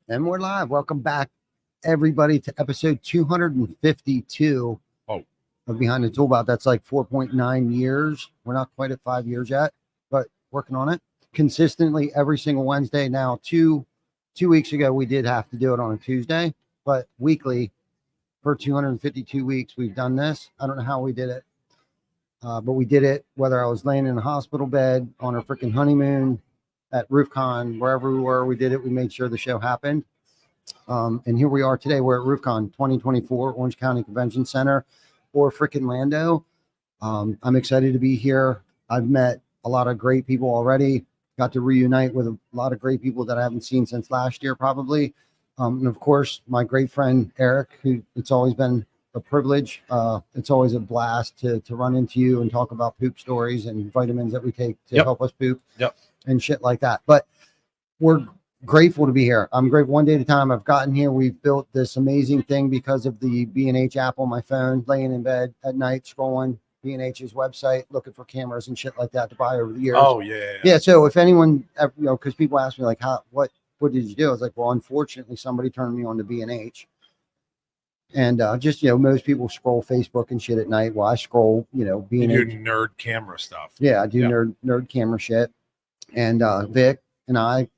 And we're live. Welcome back, everybody, to episode 252 of Behind the ToolBelt. That's like 4.9 years. We're not quite at 5 years yet, but working on it consistently every single Wednesday. Now, two weeks ago, we did have to do it on a Tuesday, but weekly for 252 weeks, we've done this. I don't know how we did it, but we did it whether I was laying in a hospital bed, on a freaking honeymoon, at RoofCon, wherever we were, we did it. We made sure the show happened. And here we are today. We're at RoofCon 2024, Orange County Convention Center, or freaking Lando. I'm excited to be here. I've met a lot of great people already. Got to reunite with a lot of great people that I haven't seen since last year, probably. And of course, my great friend, Eric, who it's always been a privilege. It's always a blast to run into you and talk about poop stories and vitamins that we take to help us poop. And shit like that. But we're grateful to be here. I'm grateful. One day at a time. I've gotten here. We've built this amazing thing because of the B&H app on my phone, laying in bed at night, scrolling B&H's website, looking for cameras and shit like that to buy over the years. Oh, yeah. So if anyone, because people ask me like, what did you do? I was like, well, unfortunately, somebody turned me on to B&H. And just, most people scroll Facebook and shit at night. Well, I scroll, B&H. You do nerd camera stuff. Yeah, I do nerd camera shit. And Vic and I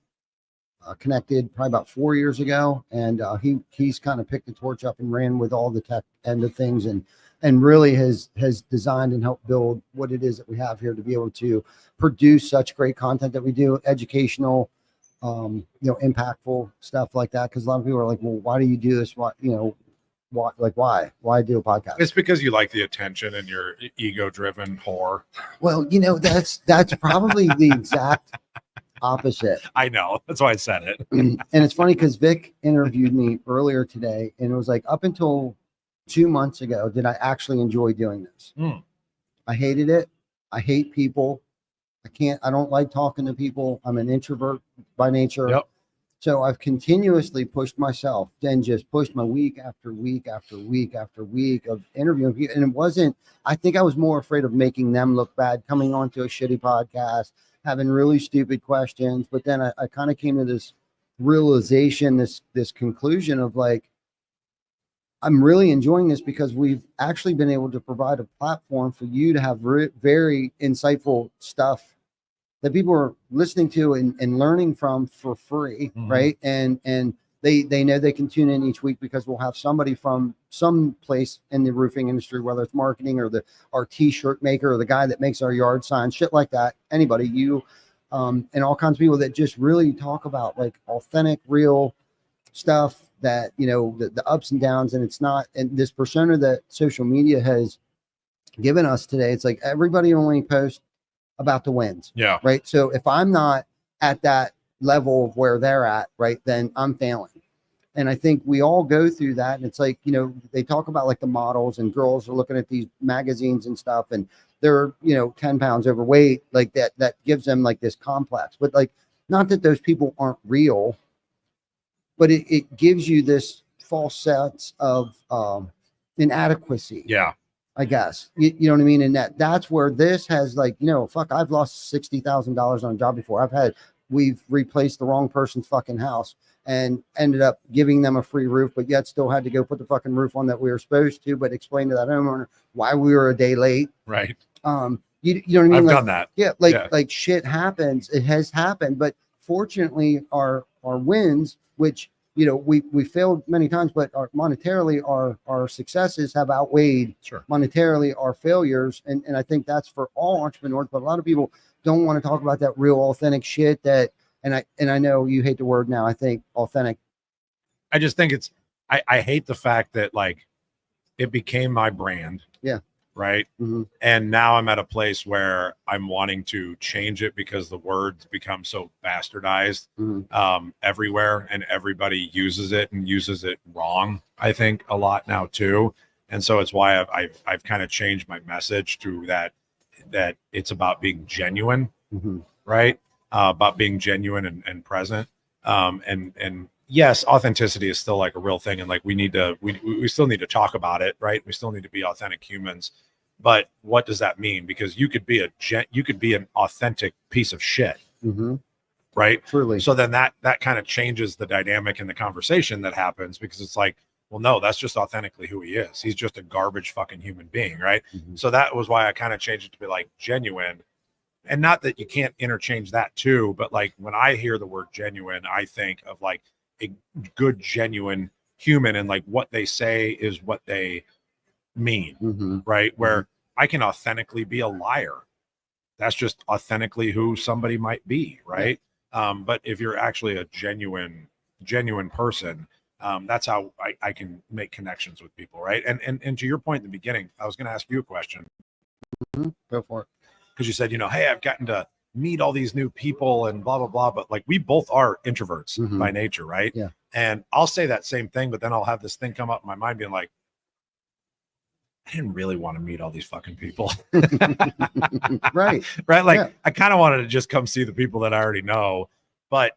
connected probably about 4 years ago, and he's kind of picked the torch up and ran with all the tech end of things, and really has designed and helped build what it is that we have here to be able to produce such great content that we do, educational, impactful stuff like that. Because a lot of people are like, well, why do you do this? Why do a podcast? It's because you like the attention and you're ego-driven whore. Well, that's probably the exact opposite. I know. That's why I said it. And it's funny because Vic interviewed me earlier today, and it was like up until 2 months ago, did I actually enjoy doing this? I hated it. I hate people. I don't like talking to people. I'm an introvert by nature. Yep. So I've continuously pushed myself, then just pushed my week after week after week after week of interviewing people. And it wasn't, I think I was more afraid of making them look bad, coming onto a shitty podcast, having really stupid questions. But then I kind of came to this realization, this conclusion of like, I'm really enjoying this because we've actually been able to provide a platform for you to have very insightful stuff that people are listening to and learning from for free, right? And they know they can tune in each week because we'll have somebody from some place in the roofing industry, whether it's marketing or our t-shirt maker or the guy that makes our yard signs, shit like that. Anybody, and all kinds of people that just really talk about like authentic, real stuff that, the ups and downs. And it's not, and this persona that social media has given us today, it's like everybody only posts about the wins. Yeah. Right. So if I'm not at that level of where they're at, right, then I'm failing. And I think we all go through that. And it's like, they talk about like the models and girls are looking at these magazines and stuff, and they're, 10 pounds overweight, like that gives them like this complex. But like, not that those people aren't real, but it gives you this false sense of inadequacy. Yeah. I guess, you know what I mean? And that's where this has like, I've lost $60,000 on a job before. We've replaced the wrong person's fucking house and ended up giving them a free roof, but yet still had to go put the fucking roof on that we were supposed to, but explain to that homeowner why we were a day late. Right. You know what I mean? I've like, done that. Yeah. Like shit happens. It has happened, but fortunately our wins, which, we failed many times, but monetarily our successes have outweighed monetarily our failures. And I think that's for all entrepreneurs, but a lot of people don't want to talk about that real authentic shit and I know you hate the word now. I think authentic. I just think I hate the fact that like it became my brand. Yeah. Right. Mm-hmm. And now I'm at a place where I'm wanting to change it because the words become so bastardized everywhere, and everybody uses it and uses it wrong, I think, a lot now too. And so it's why I've kind of changed my message to that it's about being genuine, right? About being genuine and present. And yes, authenticity is still like a real thing. And like, we still need to talk about it, right? We still need to be authentic humans. But what does that mean? Because you could be an authentic piece of shit, right? Truly. So then that kind of changes the dynamic in the conversation that happens, because it's like, well, no, that's just authentically who he is. He's just a garbage fucking human being, right? So that was why I kind of changed it to be like genuine. And not that you can't interchange that too, but like when I hear the word genuine, I think of like a good, genuine human, and like what they say is what they mean, right? Where I can authentically be a liar. That's just authentically who somebody might be, right? But if you're actually a genuine person, that's how I can make connections with people, right? And to your point in the beginning, I was going to ask you a question. Go for it. Because you said, hey, I've gotten to meet all these new people and blah, blah, blah. But like, we both are introverts by nature, right? Yeah. And I'll say that same thing, but then I'll have this thing come up in my mind being like, I didn't really want to meet all these fucking people. Right. Right. Like, I kind of wanted to just come see the people that I already know. But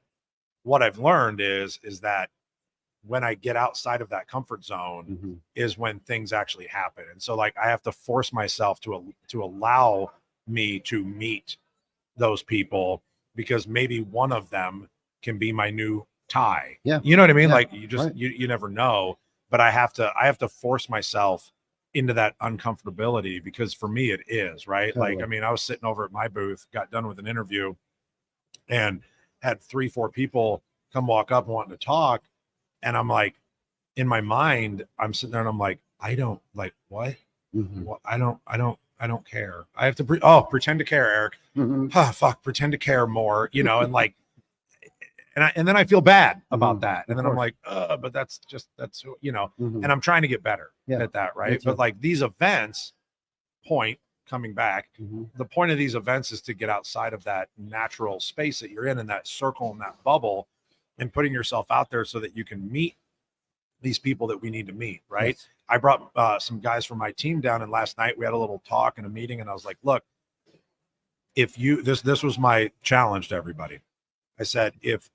what I've learned is that when I get outside of that comfort zone is when things actually happen. And so like, I have to force myself to allow me to meet those people, because maybe one of them can be my new tie. Yeah. You know what I mean? Yeah. Like, you just, you never know, but I have to force myself into that uncomfortability, because for me it is, right? Totally. Like, I mean, I was sitting over at my booth, got done with an interview, and had 3-4 people come walk up wanting to talk. And I'm like, in my mind, I'm sitting there and I'm like, I don't like what? What? I don't care. I have to pretend to care, Eric. Fuck, pretend to care more, and like, and then I feel bad about that. And then I'm like, but that's and I'm trying to get better at that. Right. But like these events, coming back, the point of these events is to get outside of that natural space that you're in that circle, in that bubble, and putting yourself out there so that you can meet these people that we need to meet. Right. Yes. I brought some guys from my team down, and last night we had a little talk and a meeting, and I was like, look, if you, this was my challenge to everybody. I said, if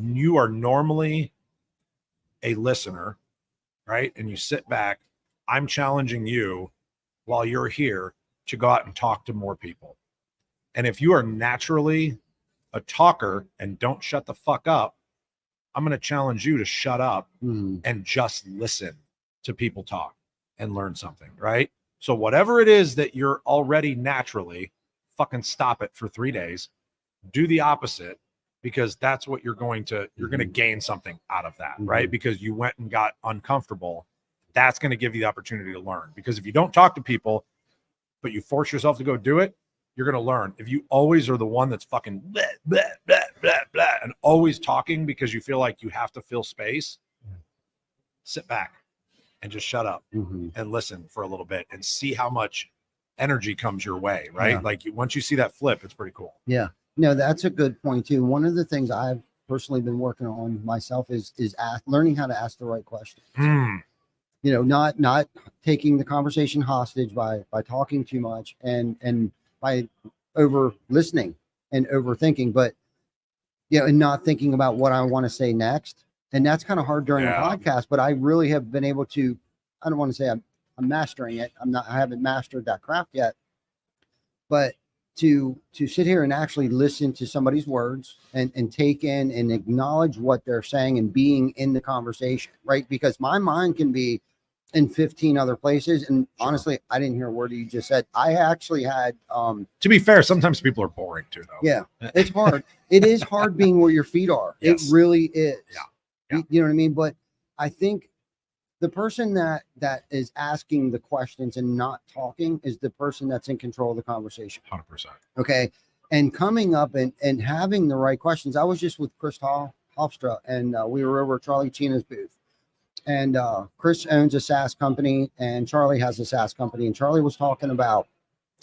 you are normally a listener, right, and you sit back, I'm challenging you while you're here to go out and talk to more people. And if you are naturally a talker and don't shut the fuck up, I'm going to challenge you to shut up and just listen to people talk and learn something, right? So whatever it is that you're already naturally, fucking stop it for 3 days, do the opposite, because that's what you're going to gain something out of that, right? Because you went and got uncomfortable. That's going to give you the opportunity to learn. Because if you don't talk to people, but you force yourself to go do it, you're going to learn. If you always are the one that's fucking blah, blah, blah, blah, blah, and always talking because you feel like you have to fill space, sit back and just shut up and listen for a little bit and see how much energy comes your way, right? Yeah. Like once you see that flip, it's pretty cool. Yeah. No, that's a good point too. One of the things I've personally been working on myself is learning how to ask the right questions. Not taking the conversation hostage by talking too much and by over listening and overthinking, but and not thinking about what I want to say next. And that's kind of hard during a podcast, but I really have been able to, I don't want to say I'm mastering it. I haven't mastered that craft yet, but to sit here and actually listen to somebody's words and take in and acknowledge what they're saying and being in the conversation, right? Because my mind can be in 15 other places. And honestly, I didn't hear a word you just said. I actually had, to be fair, sometimes people are boring too, though. Yeah, it's hard. It is hard being where your feet are. Yes. It really is. Yeah. You know what I mean? But I think the person that is asking the questions and not talking is the person that's in control of the conversation. 100%. Okay. And coming up and having the right questions. I was just with Chris Hofstra, and we were over at Charlie China's booth. And Chris owns a SaaS company, and Charlie has a SaaS company. And Charlie was talking about,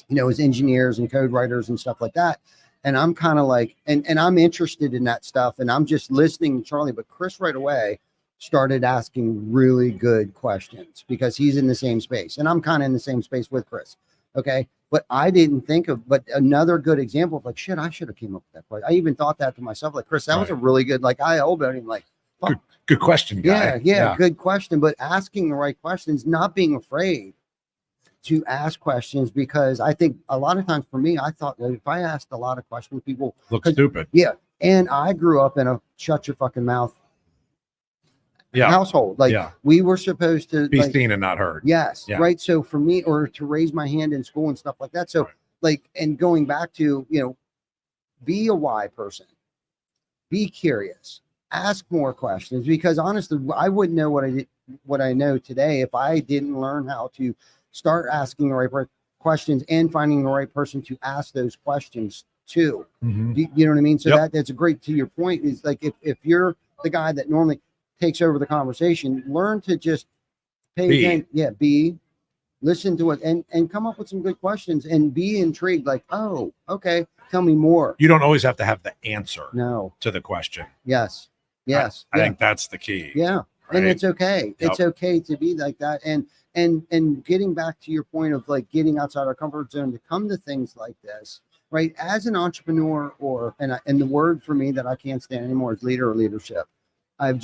his engineers and code writers and stuff like that. And I'm kind of like, and I'm interested in that stuff. And I'm just listening to Charlie. But Chris right away started asking really good questions because he's in the same space. And I'm kind of in the same space with Chris. Okay. But I didn't think of, but another good example of like, shit, I should have came up with that question. I even thought that to myself, like, Chris, that was a really good, like, I owe him, like, good question, guy. Yeah, good question. But asking the right questions, not being afraid to ask questions, because I think a lot of times for me, I thought that if I asked a lot of questions, people look stupid. Yeah, And I grew up in a shut your fucking mouth Yeah. household. Like Yeah. we were supposed to Be like, seen and not heard. yes. Yeah. Right. So for me, or to raise my hand in school and stuff like that. So Right. like, and going back to, you know, be a why person, be curious, ask more questions, because honestly, I wouldn't know what I know today if I didn't learn how to start asking the right questions and finding the right person to ask those questions to. Mhm. You know what I mean? So Yep. that's a great, to your point, is like, if you're the guy that normally takes over the conversation, learn to just pay Be. attention. Yeah. Listen to it and come up with some good questions and be intrigued. Like, oh, okay, tell me more. You don't always have to have the answer No. to the question. Yes. Yes. I think that's the key. Yeah. Right? And it's okay. Yep. It's okay to be like that. And getting back to your point of like getting outside our comfort zone to come to things like this, right? As an entrepreneur, and the word for me that I can't stand anymore is leader or leadership. I've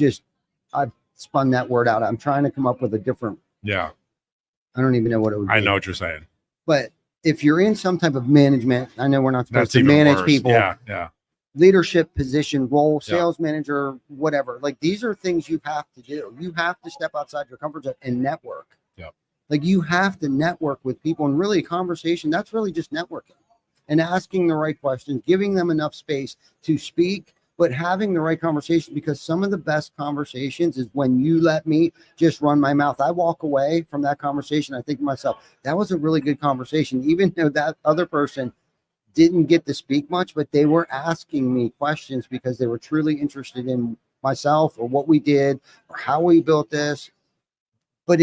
spun that word out. I'm trying to come up with a different, Yeah. I don't even know what it would be. I know what you're saying. But if you're in some type of management, I know we're not supposed That's to even manage worse. people. Yeah. Yeah. Leadership position, role, Yeah. sales manager, whatever. Like these are things you have to do. You have to step outside your comfort zone and network. Yep. Like you have to network with people, and really conversation, that's really just networking and asking the right questions, giving them enough space to speak, but having the right conversation, because some of the best conversations is when you let me just run my mouth. I walk away from that conversation. I think to myself, that was a really good conversation, even though that other person didn't get to speak much, but they were asking me questions because they were truly interested in myself or what we did or how we built this. But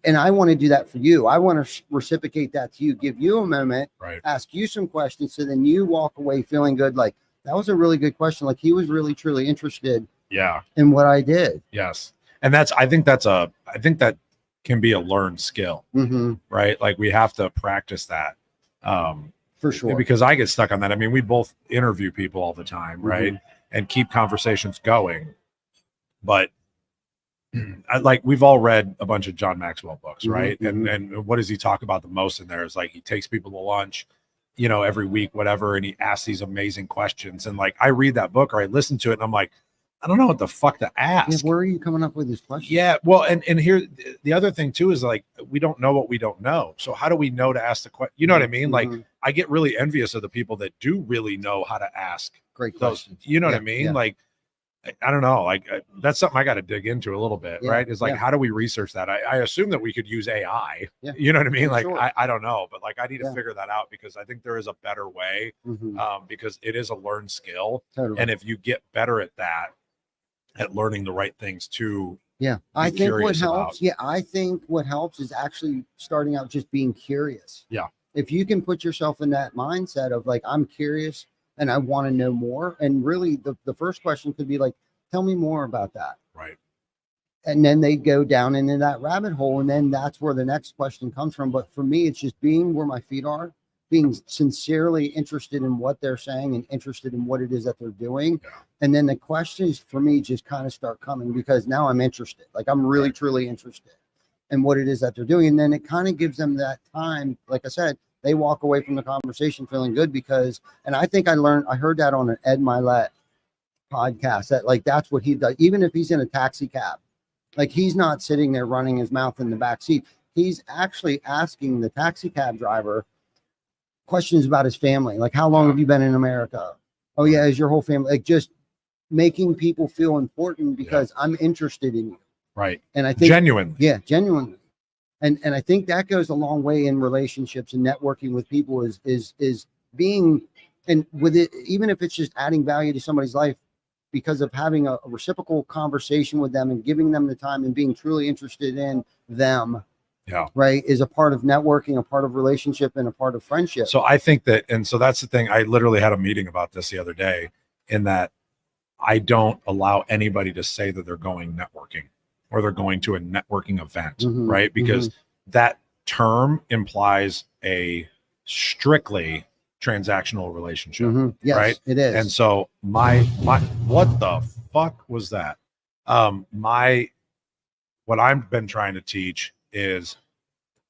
and I want to do that for you. I want to reciprocate that to you, give you a moment, Right. ask you some questions. So then you walk away feeling good. Like that was a really good question. Like he was really, truly interested Yeah. in what I did. Yes. And I think that can be a learned skill, Mm-hmm. right? Like we have to practice that. For sure. Because I get stuck on that. I mean, we both interview people all the time, right? Mhm. And keep conversations going. But we've all read a bunch of John Maxwell books, Mhm, right? mhm. And what does he talk about the most in there is like he takes people to lunch, you know, every week, whatever, and he asks these amazing questions. And like I read that book or I listen to it and I'm like, I don't know what the fuck to ask. Yeah, where are you coming up with these questions? Yeah, well, and here the other thing too is like we don't know what we don't know. So how do we know to ask the question? You know what I mean? Like Mhm. I get really envious of the people that do really know how to ask Great those. questions. You know what I Yeah, mean? yeah. Like I don't know. Like that's something I got to dig into a little bit, Yeah, right? Is like yeah. how do we research that? I assume that we could use AI. Yeah, You know what I mean? for Like sure. I don't know, but like I need to Yeah. figure that out because I think there is a better way Mhm. because it is a learned skill, Totally. and if you get better at that, at learning the right things too. Yeah, I be think what curious helps. about. Yeah, I think what helps is actually starting out just being curious. Yeah. If you can put yourself in that mindset of like, I'm curious and I want to know more. And really the first question could be like, tell me more about that. Right. And then they go down into that rabbit hole. And then that's where the next question comes from. But for me, it's just being where my feet are, being sincerely interested in what they're saying and interested in what it is that they're doing. Yeah. And then the questions for me just kind of start coming because now I'm interested. Like I'm really, Right. truly interested in what it is that they're doing. And then it kind of gives them that time. Like I said, they walk away from the conversation feeling good because, and I think I heard that on an Ed Milet podcast that like, that's what he does. Even if he's in a taxi cab, like he's not sitting there running his mouth in the back seat. He's actually asking the taxi cab driver questions about his family. Like, how long Yeah. have you been in America? Oh yeah. Is your whole family, like just making people feel important because I'm interested in you. Right. And I think Genuinely. yeah, genuinely. And I think that goes a long way in relationships and networking with people is being, and with it, even if it's just adding value to somebody's life because of having a reciprocal conversation with them and giving them the time and being truly interested in them. Yeah. Right. Is a part of networking, a part of relationship, and a part of friendship. So I think that, and so that's the thing. I literally had a meeting about this the other day in that I don't allow anybody to say that they're going networking or they're going to a networking event, Mhm, right? Because that term implies a strictly transactional relationship. Yes, right? it is. And so my what the fuck was that? What I've been trying to teach is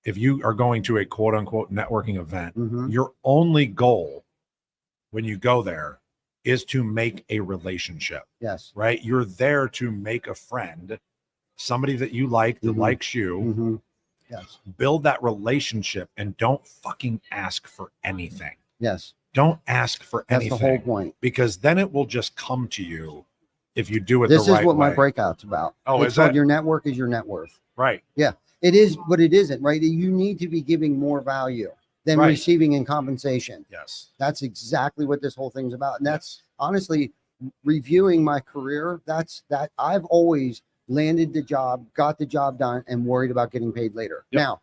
if you are going to a quote unquote networking event, Mhm. your only goal when you go there is to make a relationship. Yes. Right? You're there to make a friend, somebody that you like, that likes you. Yes. Build that relationship and don't fucking ask for anything. Yes. Don't ask for anything. That's the whole point. Because then it will just come to you if you do it this the right way. This is what my breakout's about. Oh, it's is called it? Your network is your net worth. Right. Yeah. It is, but it isn't, right? You need to be giving more value than receiving in compensation. Yes. That's exactly what this whole thing's about. And that's honestly reviewing my career. That's that I've always landed the job, got the job done, and worried about getting paid later. Yep. Now,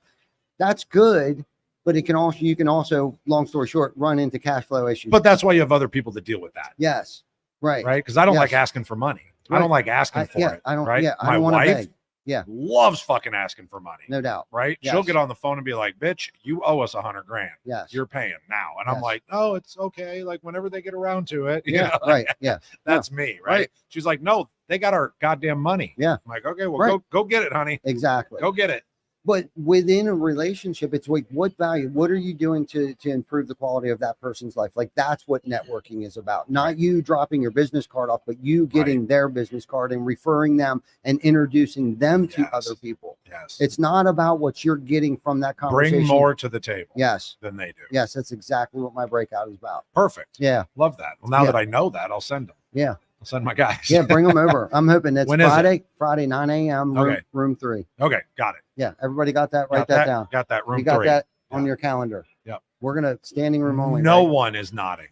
that's good, but it can also, you can also, long story short, run into cash flow issues. But that's why you have other people that deal with that. Yes. Right. Right. Because I don't like asking for money. Right. I don't like asking for it. I don't. Right. Yeah. I My don't want to wife beg. Yeah. loves fucking asking for money. No doubt. Right. Yes. She'll get on the phone and be like, bitch, you owe us $100,000. Yes. You're paying now. And Yes. I'm like, oh, it's okay. Like whenever they get around to it. You Yeah. know? Right. Yeah. That's me. Right? She's like, no, they got our goddamn money. Yeah. I'm like, okay, well, go get it, honey. Exactly. Go get it. But within a relationship, it's like, what value, what are you doing to improve the quality of that person's life? Like, that's what networking is about. Not you dropping your business card off, but you getting their business card and referring them and introducing them to other people. Yes. It's not about what you're getting from that conversation. Bring more to the table. Yes. Than they do. Yes. That's exactly what my breakout is about. Perfect. Yeah. Love that. Well, now that I know that, I'll send them. Yeah. I'll send my guys. Yeah. Bring them over. I'm hoping it's When is Friday, 9 a.m. Room 3. Okay. Got it. Yeah. Everybody got that? Write that down. Got that. Room 3. You got that on your calendar. Yep. We're going to standing room only. No one is nodding.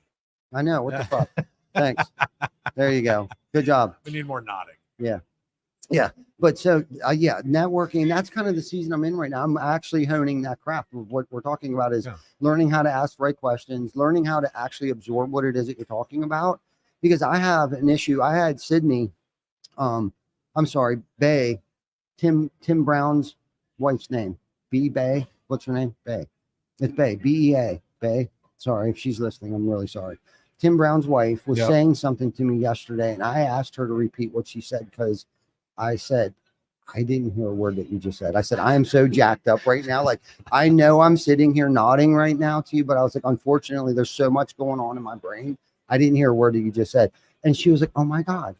I know. What the fuck? Thanks. There you go. Good job. We need more nodding. Yeah. Yeah. But so, yeah, networking, that's kind of the season I'm in right now. I'm actually honing that craft. What we're talking about is learning how to ask the right questions, learning how to actually absorb what it is that you're talking about. Because I have an issue. I had Sydney, Bay, Tim Brown's wife's name. Bay. What's her name? Bay. It's Bay. B-E-A. Bay. Sorry if she's listening. I'm really sorry. Tim Brown's wife was saying something to me yesterday, and I asked her to repeat what she said because I said, I didn't hear a word that you just said. I said, I am so jacked up right now. Like, I know I'm sitting here nodding right now to you, but I was like, unfortunately, there's so much going on in my brain. I didn't hear a word that you just said. And she was like, oh my God,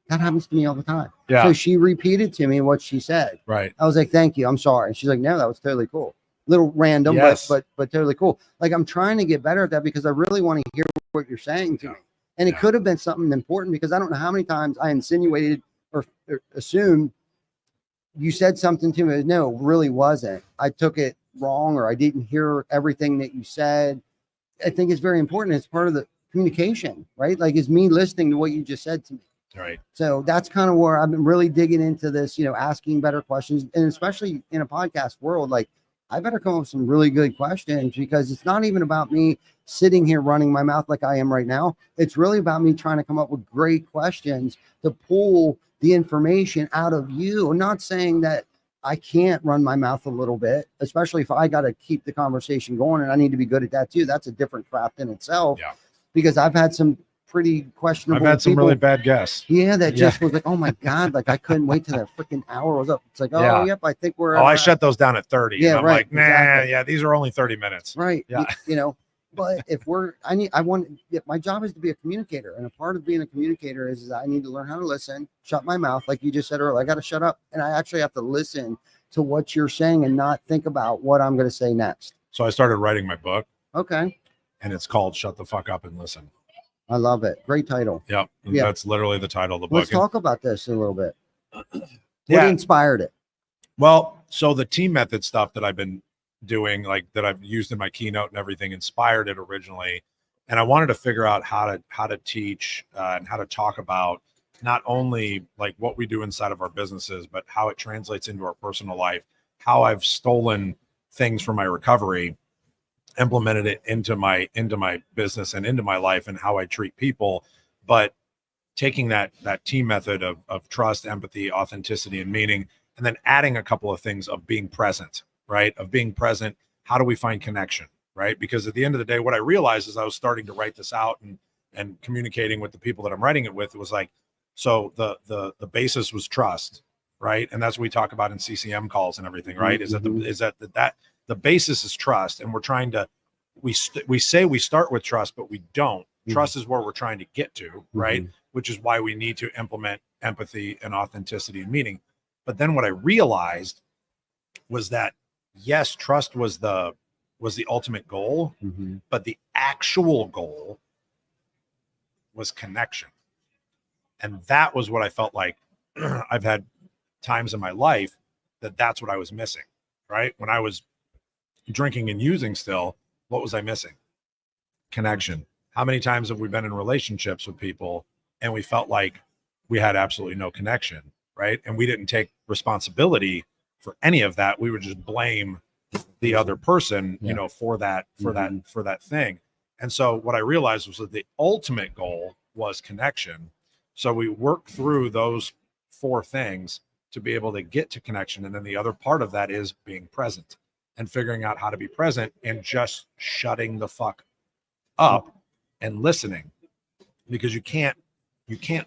that happens to me all the time. Yeah. So she repeated to me what she said. Right. I was like, thank you. I'm sorry. And she's like, no, that was totally cool. Little random, but totally cool. Like, I'm trying to get better at that because I really want to hear what you're saying to me. And it could have been something important because I don't know how many times I insinuated or assumed you said something to me. No, it really wasn't. I took it wrong, or I didn't hear everything that you said. I think it's very important. It's part of the communication, right? Like, it's me listening to what you just said to me. Right. So that's kind of where I've been really digging into this, asking better questions. And especially in a podcast world, like, I better come up with some really good questions, because it's not even about me sitting here running my mouth like I am right now. It's really about me trying to come up with great questions to pull the information out of you. I'm not saying that I can't run my mouth a little bit, especially if I got to keep the conversation going, and I need to be good at that too. That's a different craft in itself. Yeah. Because I've had some pretty questionable I've had some really bad guests. Yeah, that just was like, oh my God, like, I couldn't wait till that freaking hour was up. It's like, oh, yep, I think we're. Oh, I shut those down at 30. Yeah, and I'm right, like, nah, exactly. yeah, these are only 30 minutes. Right. Yeah. But if my job is to be a communicator, and a part of being a communicator is I need to learn how to listen, shut my mouth, like you just said earlier. I got to shut up, and I actually have to listen to what you're saying and not think about what I'm going to say next. So I started writing my book. Okay. And it's called Shut the Fuck Up and Listen. I love it. Great title. Yep. Yeah. That's literally the title of the book. Let's talk about this a little bit. What inspired it? Well, so the team method stuff that I've been doing, like that I've used in my keynote and everything, inspired it originally. And I wanted to figure out how to teach and how to talk about not only like what we do inside of our businesses, but how it translates into our personal life, how I've stolen things from my recovery, implemented it into my business and into my life, and how I treat people, but taking that team method of trust, empathy, authenticity, and meaning, and then adding a couple of things of being present, right? Of being present. How do we find connection, right? Because at the end of the day, what I realized as I was starting to write this out and communicating with the people that I'm writing it with, it was like, so the basis was trust, right? And that's what we talk about in CCM calls and everything, right? Mm-hmm. Is that the basis is trust, and we're trying to we say we start with trust, but we don't. Trust is where we're trying to get to, right? Which is why we need to implement empathy and authenticity and meaning. But then what I realized was that, yes, trust was the ultimate goal, but the actual goal was connection. And that was what I felt like I've had times in my life that's what I was missing, right? When I was drinking and using still, what was I missing? Connection. How many times have we been in relationships with people and we felt like we had absolutely no connection, right? And we didn't take responsibility for any of that. We would just blame the other person, you know, for that thing. And so what I realized was that the ultimate goal was connection. So we worked through those 4 things to be able to get to connection. And then the other part of that is being present and figuring out how to be present and just shutting the fuck up and listening, because you can't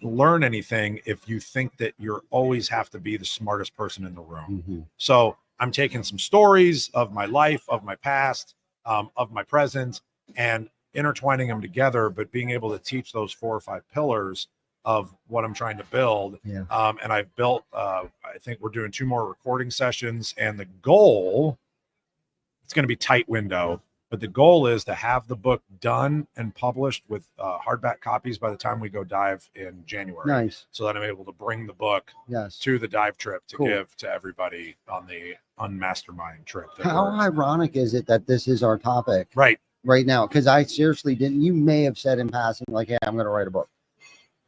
learn anything if you think that you're always have to be the smartest person in the room. So I'm taking some stories of my life, of my past, of my present, and intertwining them together, but being able to teach those 4 or 5 pillars of what I'm trying to build. And I've built, I think we're doing 2 more recording sessions, and the goal, it's going to be tight window, but the goal is to have the book done and published with hardback copies by the time we go dive in January. Nice. So that I'm able to bring the book to the dive trip to give to everybody on the Unmastermind trip. How ironic is it that this is our topic right now? Because I seriously didn't. You may have said in passing, like, "Yeah, I'm going to write a book,"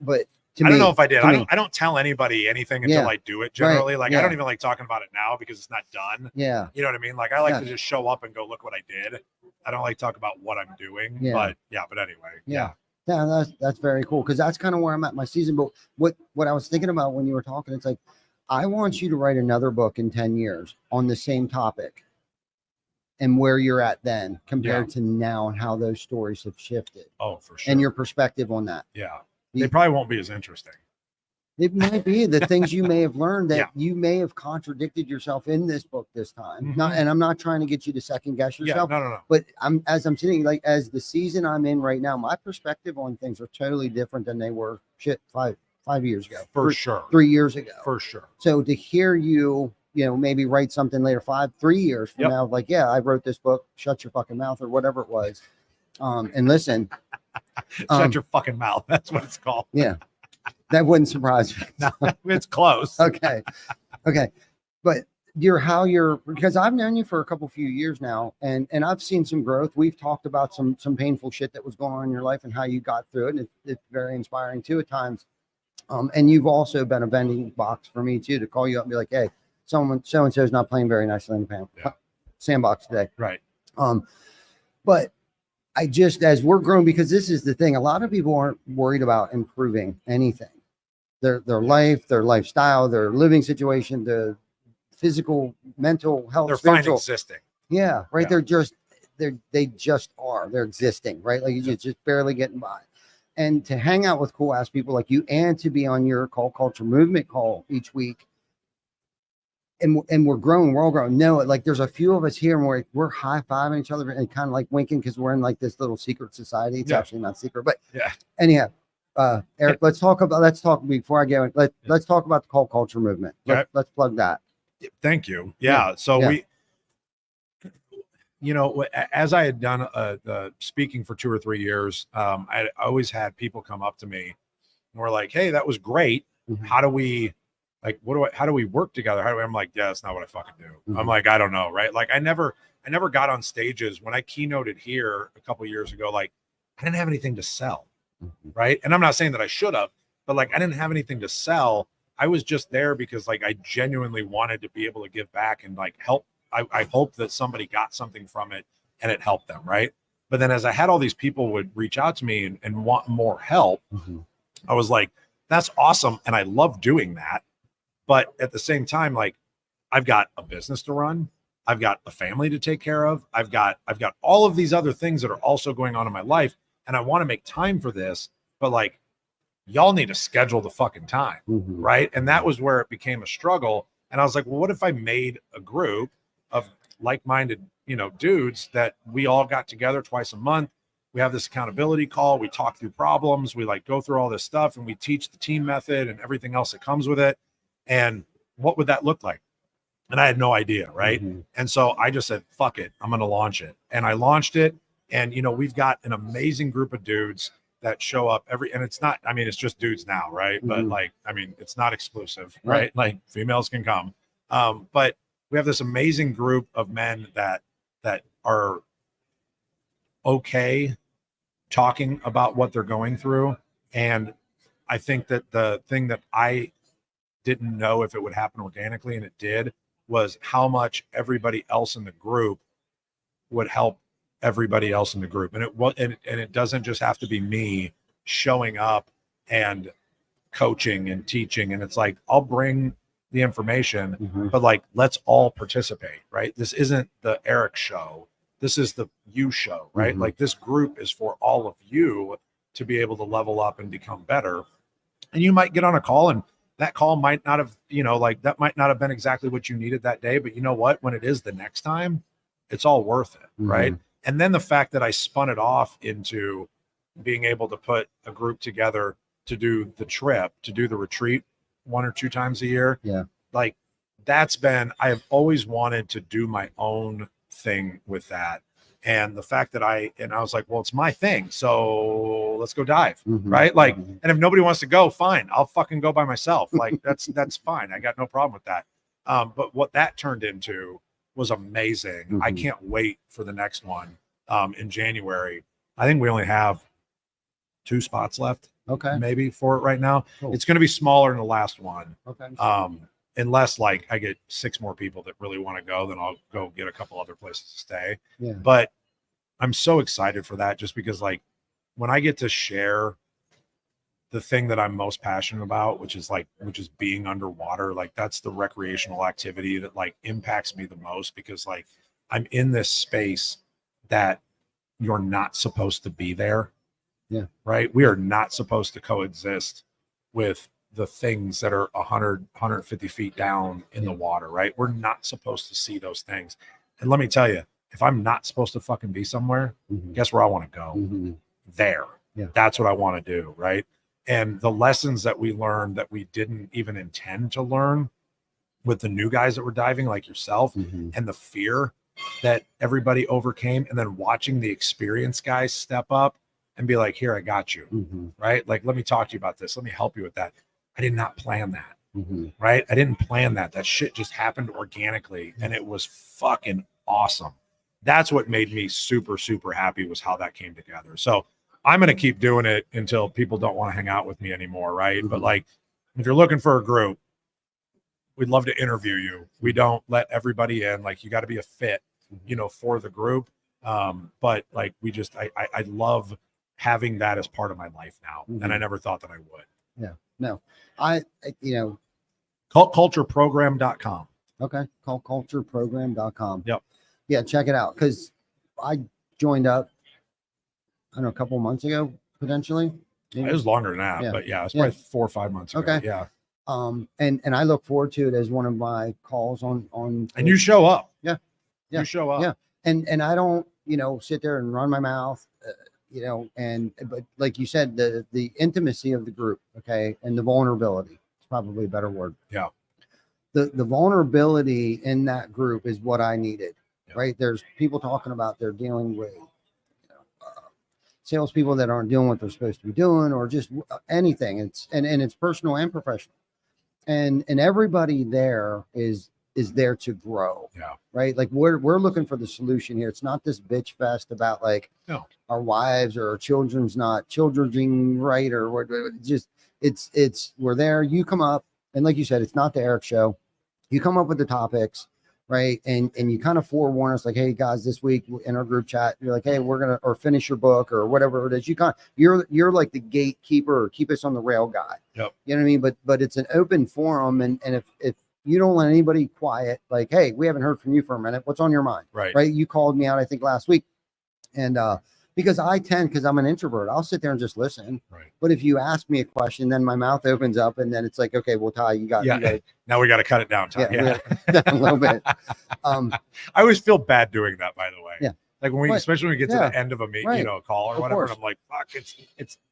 but I don't know if I did. I don't tell anybody anything until I do it generally. Like, I don't even like talking about it now because it's not done. You know what I mean? Like, I like to just show up and go, look what I did. I don't like talk about what I'm doing, but anyway. That's very cool. Cause that's kind of where I'm at my season. But what I was thinking about when you were talking, it's like, I want you to write another book in 10 years on the same topic and where you're at then compared to now and how those stories have shifted. Oh, for sure. And your perspective on that. Yeah. They probably won't be as interesting. It might be the things you may have learned that you may have contradicted yourself in this book this time. And I'm not trying to get you to second guess yourself. No. But I'm sitting, like, as the season I'm in right now, my perspective on things are totally different than they were 5 years ago. For sure. 3 years ago. For sure. So to hear you, maybe write something later, 3 years from now, like, I wrote this book, shut your fucking mouth, or whatever it was. And listen. Shut your fucking mouth. That's what it's called. Yeah. That wouldn't surprise me. No, it's close. Okay. But because I've known you for a few years now, and I've seen some growth. We've talked about some painful shit that was going on in your life and how you got through it. And it's very inspiring too at times. And you've also been a vending box for me too, to call you up and be like, hey, so-and-so is not playing very nicely in the sandbox today. Right. But I just, as we're growing, because this is the thing, a lot of people aren't worried about improving anything. Their life, their lifestyle, their living situation, the physical, mental health, they're spiritual. fine existing. Yeah, right. Yeah. They just are. They're existing, right? Like you're just barely getting by. And to hang out with cool ass people like you, and to be on your Cult Culture Movement call each week. And we're growing, we're all growing. No, like there's a few of us here and we're high-fiving each other and kind of like winking because we're in like this little secret society. It's actually not secret, but anyhow, Eric, let's talk before I go. Let's talk about the Cult Culture Movement. Let's plug that. Thank you. So we, as I had done the speaking for 2 or 3 years, I always had people come up to me and were like, hey, that was great. How do we, like, how do we work together? I'm like, yeah, that's not what I fucking do. I'm like, I don't know. Right. Like I never got on stages when I keynoted here a couple of years ago. Like I didn't have anything to sell. Right. And I'm not saying that I should have, but like, I didn't have anything to sell. I was just there because like, I genuinely wanted to be able to give back and like help. I hope that somebody got something from it and it helped them. Right. But then as I had all these people would reach out to me and want more help, I was like, that's awesome. And I love doing that. But at the same time, like I've got a business to run. I've got a family to take care of. I've got all of these other things that are also going on in my life. And I want to make time for this, but like y'all need to schedule the fucking time. Right. And that was where it became a struggle. And I was like, well, what if I made a group of like-minded, dudes that we all got together twice a month we have this accountability call. We talk through problems. We like go through all this stuff, and we teach the team method and everything else that comes with it. And what would that look like? And I had no idea. Right. And so I just said, fuck it, I'm going to launch it. And I launched it. And, we've got an amazing group of dudes that show up and it's not, I mean, it's just dudes now. Right. But like, I mean, it's not exclusive, right? Like females can come. But we have this amazing group of men that are okay talking about what they're going through. And I think that the thing that I didn't know if it would happen organically, and it did, was how much everybody else in the group would help everybody else in the group. And it doesn't just have to be me showing up and coaching and teaching. And it's like, I'll bring the information, but like, let's all participate, right? This isn't the Eric show. This is the you show, right? Like, this group is for all of you to be able to level up and become better. And you might get on a call, and that call might not have, that might not have been exactly what you needed that day, but you know what? When it is the next time, it's all worth it, right? And then the fact that I spun it off into being able to put a group together to do the trip, to do the retreat 1 or 2 times a year. Yeah. Like, I have always wanted to do my own thing with that. And the fact that I was like, well, it's my thing, so let's go dive. Right. Like, and if nobody wants to go, fine, I'll fucking go by myself. Like, that's fine. I got no problem with that. But what that turned into was amazing. I can't wait for the next one in January. I think we only have 2 spots left. Okay. Maybe for it right now. Cool. It's going to be smaller than the last one. Okay. Unless like I get 6 more people that really want to go, then I'll go get a couple other places to stay. Yeah. But I'm so excited for that, just because like when I get to share the thing that I'm most passionate about, which is being underwater, like that's the recreational activity that like impacts me the most, because like I'm in this space that you're not supposed to be there. Yeah. Right. We are not supposed to coexist with the things that are 100, 150 feet down in the water. Right. We're not supposed to see those things. And let me tell you, if I'm not supposed to fucking be somewhere, guess where I want to go? There. Yeah. That's what I want to do. Right. And the lessons that we learned that we didn't even intend to learn with the new guys that were diving, like yourself, and the fear that everybody overcame, and then watching the experienced guys step up and be like, here, I got you. Right. Like, let me talk to you about this. Let me help you with that. I did not plan that. Right. I didn't plan that. That shit just happened organically, and it was fucking awesome. That's what made me super, super happy, was how that came together. So I'm going to keep doing it until people don't want to hang out with me anymore. Right. But like, if you're looking for a group, we'd love to interview you. We don't let everybody in. Like, you got to be a fit, for the group. But like, I love having that as part of my life now. And I never thought that I would. Yeah, no, cultureprogram.com. Okay. Cultureprogram.com. Yep. Yeah. Check it out. 'Cause I joined up, I don't know, a couple of months ago, potentially. Maybe. It was longer than that, but yeah, it's probably 4 or 5 months ago. Okay. Yeah. And I look forward to it as one of my calls on. And you show up. Yeah. Yeah. You show up. Yeah. And I don't, sit there and run my mouth, but like you said, the intimacy of the group. Okay. And the vulnerability, it's probably a better word. Yeah. The vulnerability in that group is what I needed. Yeah. Right. There's people talking about they're dealing with salespeople that aren't doing what they're supposed to be doing, or just anything. It's personal and professional, and everybody there is there to grow. Yeah. Right. Like we're looking for the solution here. It's not this bitch fest about like our wives or our children's not children right, or what. Just it's we're there. You come up, and like you said, it's not the Eric show. You come up with the topics. Right. And you kind of forewarn us like, hey guys, this week in our group chat, you're like, hey, we're going to, or finish your book or whatever it is. You're like the gatekeeper, or keep us on the rail guy. Yep. You know what I mean? But it's an open forum. And if you don't let anybody quiet, like, hey, we haven't heard from you for a minute. What's on your mind? Right. Right. You called me out, I think last week. And, because I'm an introvert, I'll sit there and just listen. Right. But if you ask me a question, then my mouth opens up, and then it's like, okay, well, Ty, you got now we got to cut it down, Ty. Yeah. A little bit. I always feel bad doing that, by the way. Yeah. Like when we, Right. especially when we get to Yeah. the end of a meet, Right. a call or Of whatever, course. and I'm like, fuck,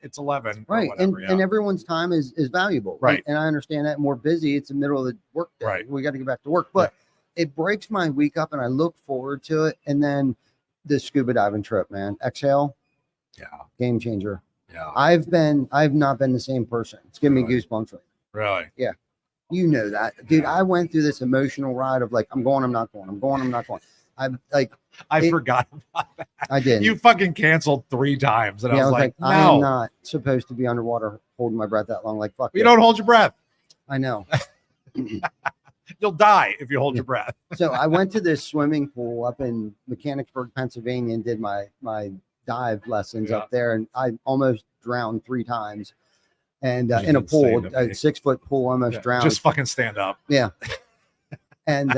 it's 11 or Right. whatever. And everyone's time is valuable. Right. And I understand that. We're busy. It's the middle of the work day. Right. We got to get back to work. But it breaks my week up and I look forward to it. And then the scuba diving trip, man. Exhale. Yeah. Game changer. Yeah. I've not been the same person. It's giving me goosebumps right now. Really? Yeah. You know that. Dude, I went through this emotional ride of like, I'm going, I'm not going. I'm going, I'm not going. I forgot about that. I did. You fucking canceled 3 times. And I was like, I no. am not supposed to be underwater holding my breath that long. Like, fuck. You don't hold your breath. I know. You'll die if you hold your breath. So I went to this swimming pool up in Mechanicsburg, Pennsylvania, and did my dive lessons up there. And I almost drowned 3 times. And in a pool, a 6-foot pool, almost drowned. Just fucking stand up. Yeah. And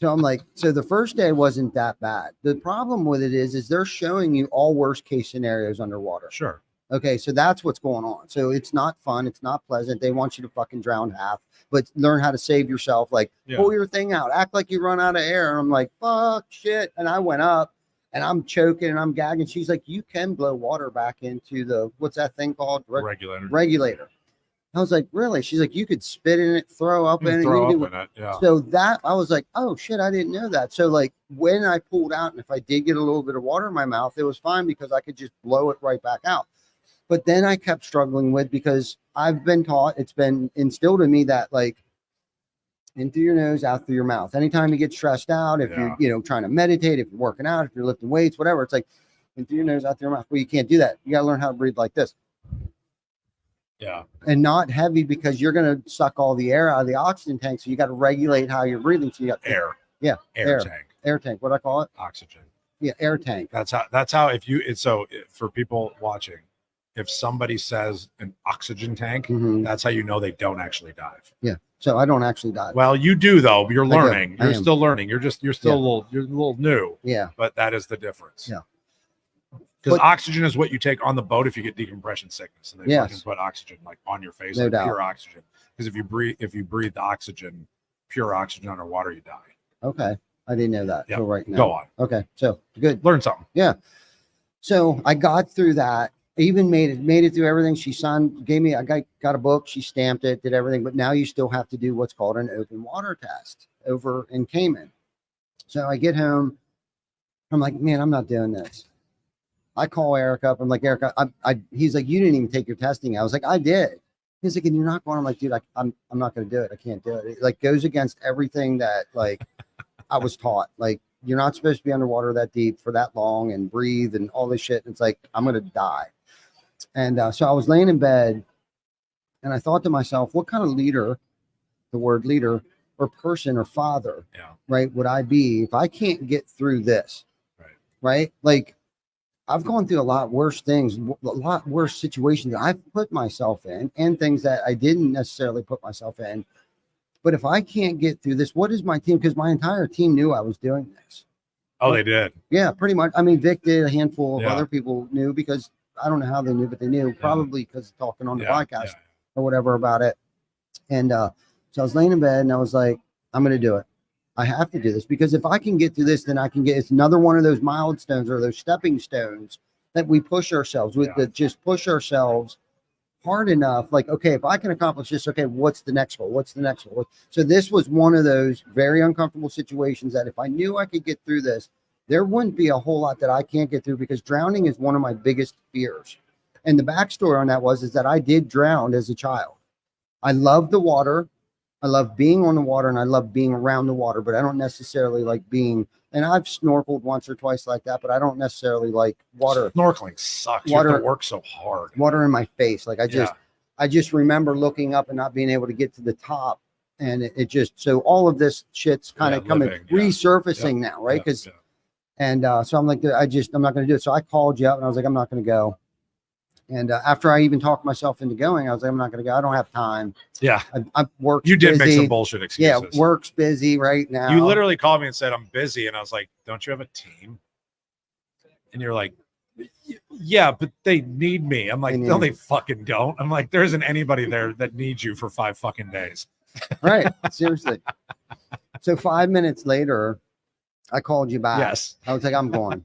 so I'm like, so the first day wasn't that bad. The problem with it is they're showing you all worst case scenarios underwater. Sure. Okay, so that's what's going on. So it's not fun. It's not pleasant. They want you to fucking drown half, but learn how to save yourself. Like, pull your thing out. Act like you run out of air. And I'm like, fuck, shit. And I went up and I'm choking and I'm gagging. She's like, you can blow water back into the, what's that thing called? Regulator. I was like, really? She's like, you could spit in it, throw up in it. Yeah. So that, I was like, oh shit, I didn't know that. So like when I pulled out and if I did get a little bit of water in my mouth, it was fine because I could just blow it right back out. But then I kept struggling with, because I've been taught, it's been instilled in me that like in through your nose, out through your mouth. Anytime you get stressed out, if you're, trying to meditate, if you're working out, if you're lifting weights, whatever, it's like in through your nose, out through your mouth. Well, you can't do that. You got to learn how to breathe like this. Yeah. And not heavy, because you're going to suck all the air out of the oxygen tank. So you got to regulate how you're breathing. So you got air. Yeah. Air tank. Air tank. What do I call it? Oxygen. Yeah. Air tank. That's how, for people watching, if somebody says an oxygen tank, that's how you know they don't actually dive. Yeah. So I don't actually dive. Well, you do though. You're learning. You're still learning. You're still a little new. Yeah. But that is the difference. Yeah. Because oxygen is what you take on the boat if you get decompression sickness, and they fucking put oxygen like on your face, like pure oxygen. Because if you breathe the oxygen, pure oxygen underwater, you die. Okay, I didn't know that. Yeah. So right now, go on. Okay, so good. Learn something. Yeah. So I got through that. Even made it through everything. She gave me. I got a book. She stamped it, did everything. But now you still have to do what's called an open water test over in Cayman. So I get home. I'm like, man, I'm not doing this. I call Eric up. I'm like, Eric, he's like, you didn't even take your testing. I was like, I did. He's like, and you're not going. I'm like, dude, I'm not going to do it. I can't do it. It like goes against everything that like I was taught. Like, you're not supposed to be underwater that deep for that long and breathe and all this shit. And it's like, I'm going to die. And so I was laying in bed and I thought to myself, what kind of leader, the word leader or person or father, right, would I be if I can't get through this? Right. Like, I've gone through a lot worse things, a lot worse situations that I've put myself in, and things that I didn't necessarily put myself in. But if I can't get through this, what is my team? Because my entire team knew I was doing this. Oh, they did. Yeah, pretty much. I mean, Vic did. A handful of other people knew, because I don't know how they knew, but they knew, probably because of talking on the podcast or whatever about it. And so I was laying in bed and I was like, I'm going to do it. I have to do this, because if I can get through this, then I can get, it's another one of those milestones or those stepping stones that we push ourselves with, that just push ourselves hard enough. Like, okay, if I can accomplish this, okay, what's the next goal? What's the next goal? So this was one of those very uncomfortable situations that if I knew I could get through this, there wouldn't be a whole lot that I can't get through, because drowning is one of my biggest fears. And the backstory on that is that I did drown as a child. I love the water. I love being on the water and I love being around the water, but I don't necessarily like being, and I've snorkeled once or twice like that, but I don't necessarily like water. Snorkeling sucks. Water, you have to work so hard. Water in my face. Like I just remember looking up and not being able to get to the top. And it just, so all of this shit's kind of coming, resurfacing now. Right. Cause, and so I'm like, I'm not going to do it. So I called you up and I was like, I'm not going to go. And after I even talked myself into going, I was like, I'm not going to go. I don't have time. Yeah. I work. You did make some bullshit excuses. Yeah. Work's busy right now. You literally called me and said, I'm busy. And I was like, don't you have a team? And you're like, yeah, but they need me. I'm like, no, they fucking don't. I'm like, there isn't anybody there that needs you for 5 fucking days. Right. Seriously. So 5 minutes later, I called you back. Yes. I was like, I'm going.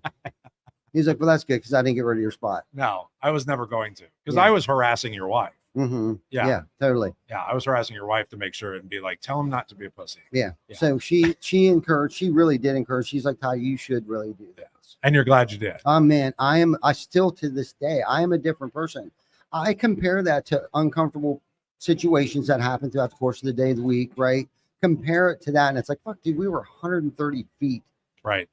He's like, well, that's good because I didn't get rid of your spot. No, I was never going to, because Yeah. I was harassing your wife. Mm-hmm. Yeah. Yeah, totally. Yeah, I was harassing your wife to make sure and be like, tell him not to be a pussy. Yeah. Yeah. So she encouraged, she really did encourage. She's like, Ty, you should really do this. And you're glad you did. Oh man, I still to this day, I am a different person. I compare that to uncomfortable situations that happen throughout the course of the day, the week, right? Compare it to that. And it's like, fuck, dude, we were 130 feet Right.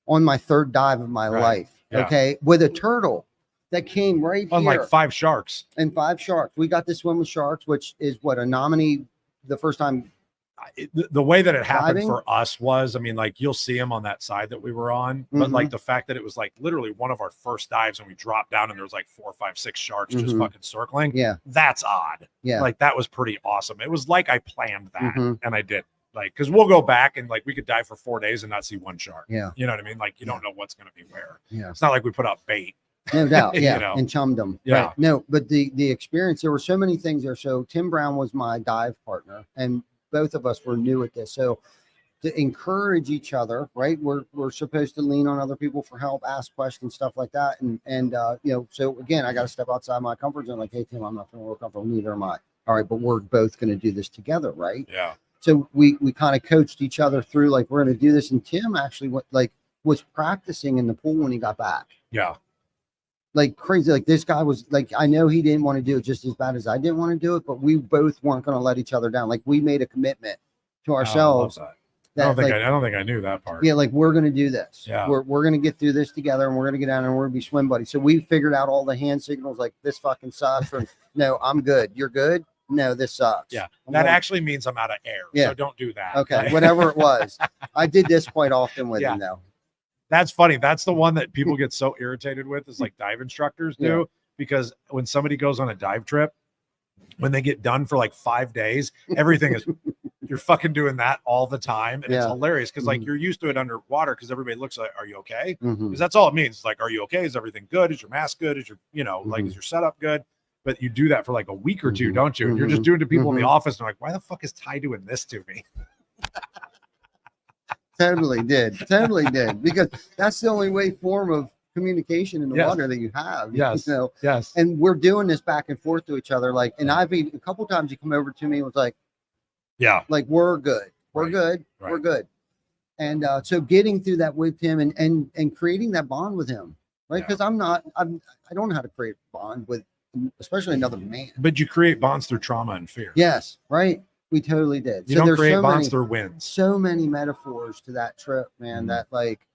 on my third dive of my Right. life. Yeah. Okay. With a turtle that came right On here. like 5 sharks. And 5 sharks. We got to swim with sharks, which is what a nominee the first time. The way that it happened Diving? for us was, I mean, like you'll see him on that side that we were on, but like the fact that it was like literally one of our first dives and we dropped down and there was like 4, 5, 6 sharks just fucking circling. Yeah. That's odd. Yeah. Like that was pretty awesome. It was like I planned that Mhm. and I did. Like, because we'll go back and like we could dive for 4 days and not see one shark. Yeah. You know what I mean? Like you don't know what's going to be where. Yeah. It's not like we put out bait. No doubt. Yeah. You know? And chummed them. Yeah. Right. No, but the experience, there were so many things there. So Tim Brown was my dive partner and both of us were new at this. So to encourage each other, right? We're supposed to lean on other people for help, ask questions, stuff like that. And you know, so again, I got to step outside my comfort zone. Like, hey, Tim, I'm not feeling real comfortable. Neither am I. All right, but we're both going to do this together, right? Yeah. So we kind of coached each other through, like, we're going to do this. And Tim actually was practicing in the pool when he got back. Yeah. Like crazy. Like this guy was like, I know he didn't want to do it just as bad as I didn't want to do it, but we both weren't going to let each other down. Like we made a commitment to ourselves. I that, don't think like, I don't think I knew that part. yeah, like we're going to do this. Yeah. We're going to get through this together and we're going to get down and we're going to be swim buddies. So we figured out all the hand signals, like this fucking sucks. Or no, I'm good. You're good. No, this sucks. Yeah. I'm That going- actually means I'm out of air. Yeah. So don't do that. Okay. Like- Whatever it was. I did this quite often with Yeah. him though. That's funny. That's the one that people get so irritated with, is like dive instructors do, Yeah. because when somebody goes on a dive trip, when they get done for like 5 days, everything is, you're fucking doing that all the time. And it's Yeah. hilarious because like Mhm. you're used to it underwater because everybody looks like, are you okay? Mhm. Because that's all it means. It's like, are you okay? Is everything good? Is your mask good? Is your, you know, like, is your setup good? But you do that for like a week or two, Mhm. don't you? And you're just Mhm. doing it to people in the Mhm. office. And they're like, why the fuck is Ty doing this to me? Totally did. Because that's the only form of communication in the Yes. water that you have. Yes. You know? Yes. And we're doing this back and forth to each other. Like, and I've even a couple times he come over to me and was Yeah. like, we're good. We're Right. good. Right. We're good. And so getting through that with him and creating that bond with him, right? Yeah. Because I don't know how to create a bond with, especially another man. But you create bonds through trauma and fear. Yes, right. We totally did. You don't there's create so bonds many, through wins. so many metaphors to that trip, man, Mhm. that like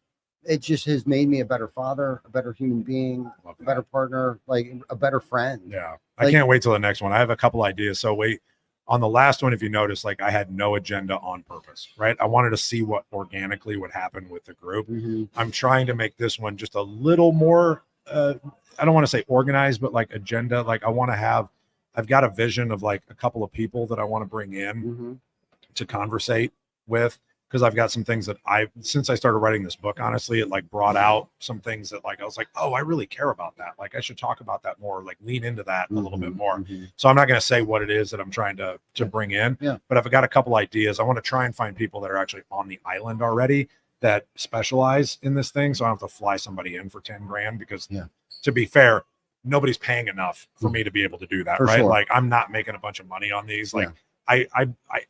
it just has made me a better father, a better human being, Love a that. better partner, like a better friend. Yeah. I Like- can't wait till the next one. I have a couple ideas. So wait, on the last one, if you notice, like I had no agenda on purpose, right? I wanted to see what organically would happen with the group. Mhm. I'm trying to make this one just a little more, I don't want to say organized, but like agenda. Like I've got a vision of like a couple of people that I want to bring in Mhm. to conversate with, because I've got some things that since I started writing this book, honestly, it like brought out some things that like I was like, oh, I really care about that. Like I should talk about that more, like lean into that a little bit Mhm. more. Mhm. So I'm not going to say what it is that I'm trying to bring in, Yeah. but I've got a couple ideas. I want to try and find people that are actually on the island already that specialize in this thing. So I don't have to fly somebody in for 10 grand because Yeah. to be fair, nobody's paying enough for me to be able to do that. For right. sure. Like I'm not making a bunch of money on these. Like Yeah.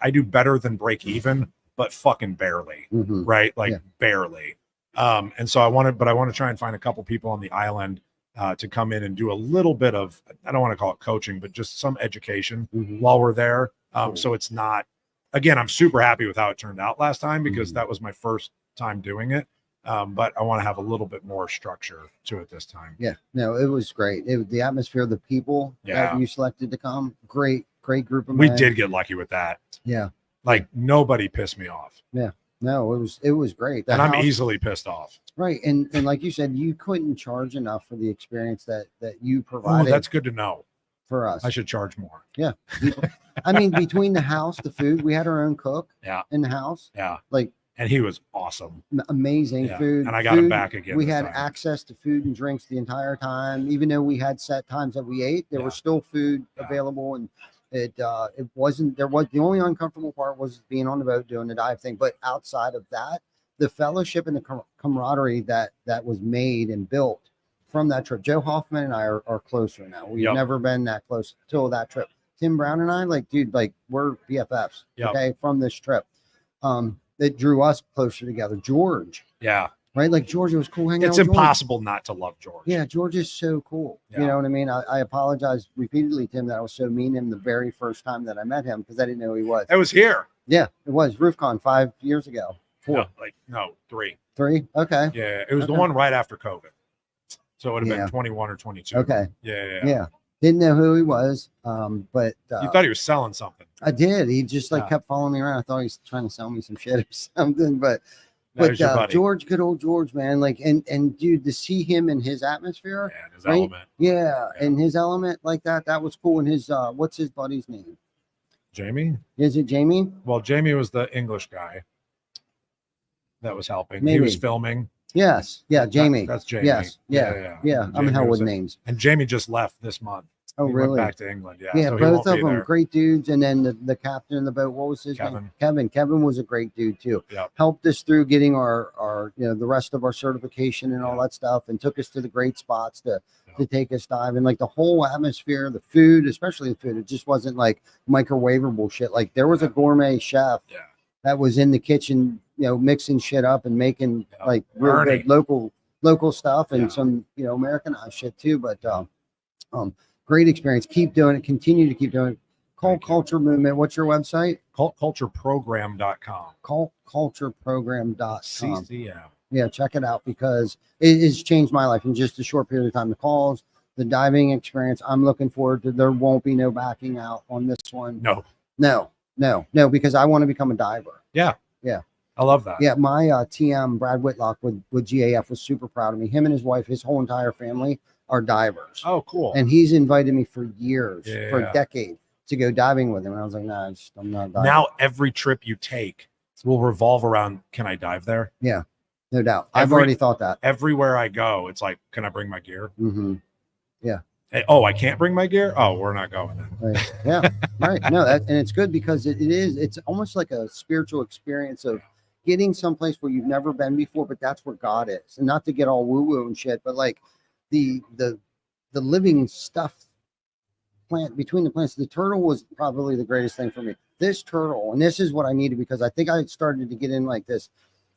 I do better than break even, but fucking barely. Mhm. Right. Like Yeah. barely. And so I want to try and find a couple people on the island to come in and do a little bit of, I don't want to call it coaching, but just some education Mhm. while we're there. Cool. So it's not, again, I'm super happy with how it turned out last time because Mhm. that was my first time doing it. But I want to have a little bit more structure to it this time. Yeah, no, it was great. The atmosphere, the people Yeah. that you selected to come, great group of We men. did get lucky with that. Yeah, Like nobody pissed me off, no, it was great. The and I'm house- easily pissed off. right, and like you said, you couldn't charge enough for the experience that you Oh, provided that's good to know. for us. I should charge more. I mean, between the house, the food, we had our own cook Yeah. in the house, Yeah. like And he was awesome. amazing Yeah, food. and I got him Food, back again We this had time. access to food and drinks the entire time, even though we had set times that we ate. There Yeah. was still food Yeah. available, and it wasn't. There was the only uncomfortable part was being on the boat doing the dive thing, but outside of that, the fellowship and the camaraderie that was made and built from that trip. Joe Hoffman and I are closer now. We've never been that close till that trip. Tim Brown and I, like, dude, like, we're BFFs. Okay, from this trip. That drew us closer together. George. Yeah. Right, like George, it was cool hanging out. It's impossible not to love George. Yeah, George is so cool. Yeah. You know what I mean? I apologize repeatedly, Tim, that I was so mean to him the very first time that I met him because I didn't know who he was. I was here. Yeah, it was RoofCon 5 years ago. 4. No, 3. 3? Okay. Yeah, it was the one right after COVID. So it would have been 21 or 22. Okay. Yeah. Didn't know who he was, but you thought he was selling something. I did. He just kept following me around. I thought he was trying to sell me some shit or something, but George, good old George, man. Like, and dude, to see him in his atmosphere, his element. Yeah, in his element like that was cool. And his what's his buddy's name? Jamie? Is it Jamie? Well, Jamie was the English guy that was helping. Maybe. He was filming. Yes. Yeah, Jamie. That's Jamie. Yes. Yeah. I'm hell with names. And Jamie just left this month. Oh, he really? Went back to England. Yeah. Yeah, so both of them great dudes. And then the captain of the boat, what was his name? Kevin was a great dude too. Yep. Helped us through getting our the rest of our certification and all that stuff, and took us to the great spots to take us diving. Like the whole atmosphere, the food, especially the food, it just wasn't like microwavable shit. Like there was a gourmet chef that was in the kitchen, mixing shit up and making like real good local stuff and some Americanized shit too. But great experience. Keep doing it. Continue to keep doing it. Cult Culture Movement. What's your website? Cultcultureprogram.com. Cultcultureprogram.com. CCM. Yeah, check it out because it has changed my life in just a short period of time. The calls, the diving experience. I'm looking forward to. There won't be no backing out on this one. No, because I want to become a diver. Yeah. I love that. Yeah, my TM Brad Whitlock with GAF was super proud of me. Him and his wife, his whole entire family are divers. Oh, cool. And he's invited me for years, for a decade, to go diving with him. And I was like, nah, I'm not diving. Now every trip you take will revolve around, can I dive there? Yeah, no doubt. I've already thought that. Everywhere I go, it's like, can I bring my gear? Mm-hmm. Yeah. Oh, I can't bring my gear? Oh, we're not going then. Right. Yeah, right. No, and it's good because it's almost like a spiritual experience of getting someplace where you've never been before, but that's where God is. And not to get all woo-woo and shit, but like the living stuff plant between the plants. The turtle was probably the greatest thing for me. This turtle, and this is what I needed because I think I started to get in like this